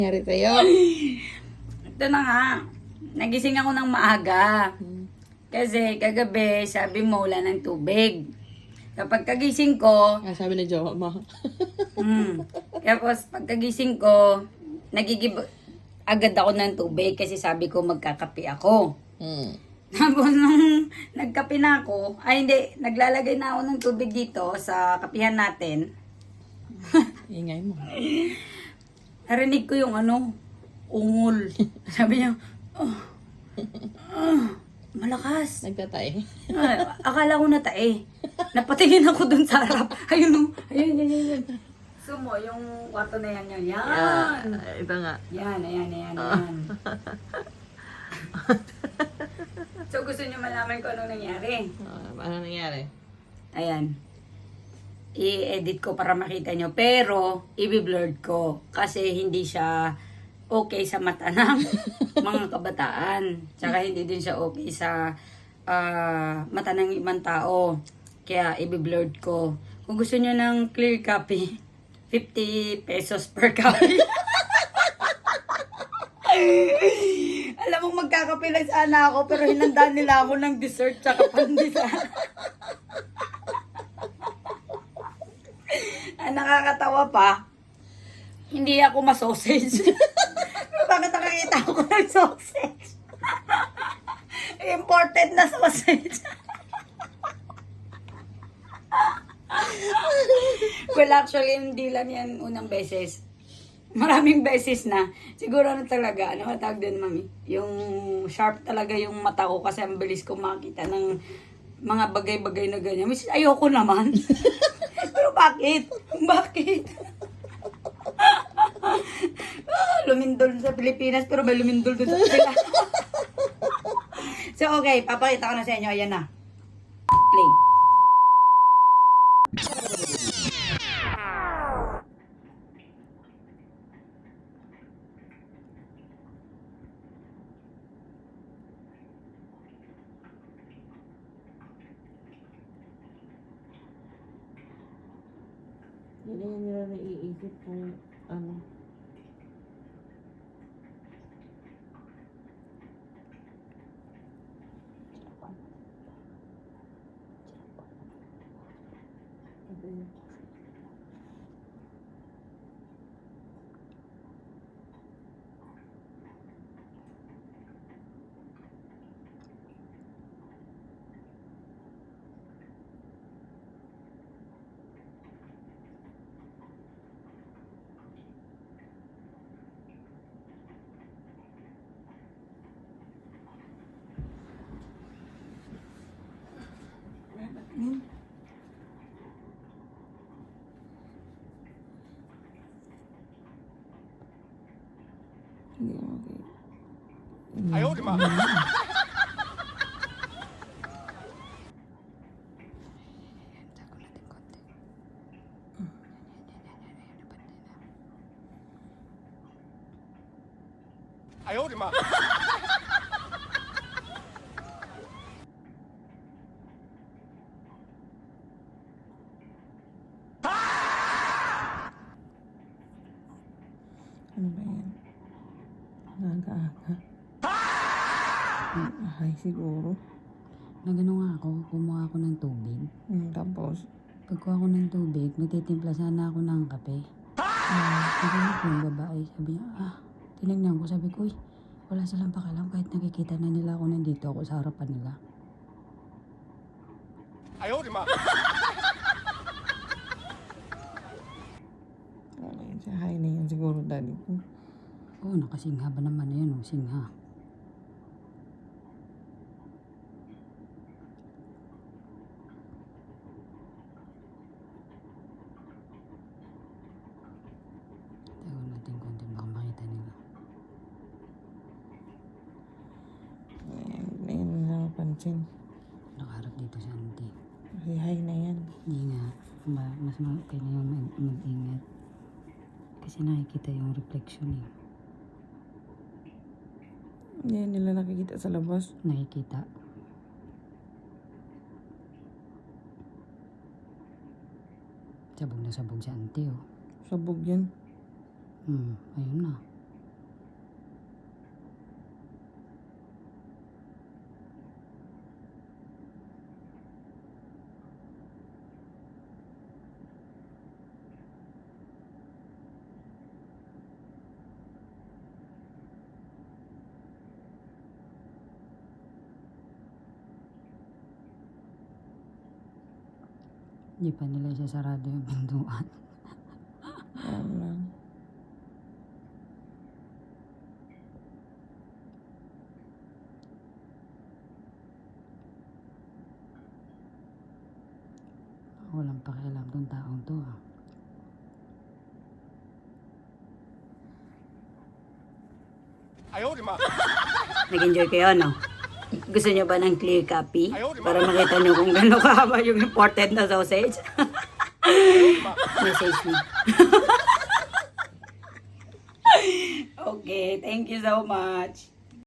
Nangyari sa'yo? Ito na nga. Nagising ako ng maaga. Kasi kagabi, sabi mo, wala ng tubig. Kapag kagising ko, Sabi ni Jowa mo. tapos pagkagising ko, nagigib agad ako ng tubig kasi sabi ko magkakape ako. Tapos nung nagkape na ako, ay hindi, naglalagay na ako ng tubig dito sa kapihan natin. Ingay mo. Narinig ko yung ungol. Sabi niya, malakas. Nagtatay. Akala ko natae. Napatingin ako dun sa harap. Ayun. Sumo, yung kwarto na yan. Yan. Ito nga. Yan. So gusto niyo malaman kung anong nangyari? Ano nangyari? Ayan. I-edit ko para makita nyo. Pero, i-blurred ko. Kasi hindi siya okay sa mata ng mga kabataan. Tsaka hindi din siya okay sa mata ng ibang tao. Kaya, i-blurred ko. Kung gusto nyo ng clear copy, 50 pesos per copy. Alam mo, magkakape lang sana ako, pero hinanda nila ako ng dessert tsaka pandesal. Ang nakakatawa pa, hindi ako masausage. Bakit nakakita ako ng sausage? Imported na sausage. Well, actually, hindi lang yan unang beses. Maraming beses na. Siguro na talaga, ano ka tawag din, mami? Yung sharp talaga yung mata ko kasi ang bilis ko makita ng mga bagay-bagay na ganyan. Which ayoko naman. Pero bakit? Bakit? Lumindol sa Pilipinas pero may lumindol doon sa Pilipinas. So okay, papakita ko na sa inyo. Ayan na. Play. Hindi nila naiisip kung ano. Hindi ako okay. Ayaw, di ba? Ayaw, di ba? Ano ba yan? Aga-aga. Ay, siguro. Nagano nga ako, kumuha ako ng tubig. Tapos, Pagkuha ko ng tubig, magtitimpla sana ako ng kape. Narinig ko yung babae, sabi niya, tinignan ko, sabi ko, wala silang pakialam kahit nakikita na nila ako nandito ako sa harapan nila. Ayaw, di ba? wala yun siya. Hay na yan siguro, daddy ko. Oo, nakasingha ba naman na yun, singha. Tagal natin konti, baka makita nila. Ngayon na napansin. Nakaharap dito sa auntie. Kasi hay na yan. Hindi nga, mas okay na yung mag-ingat. Kasi nakikita yung reflection eh. Hindi nila nakikita sa labas. Nakikita. Sabog na sabog si auntie oh. Sabog yan. Ayun na. Hindi pa nila isasarado yung pintuan. Ano? Walang pakialam tong taong to ah. Nag-enjoy kayo, no? Gusto nyo ba ng clear copy? Para makita nyo kung gano'n kahaba yung imported na sausage? Message me. Okay, thank you so much.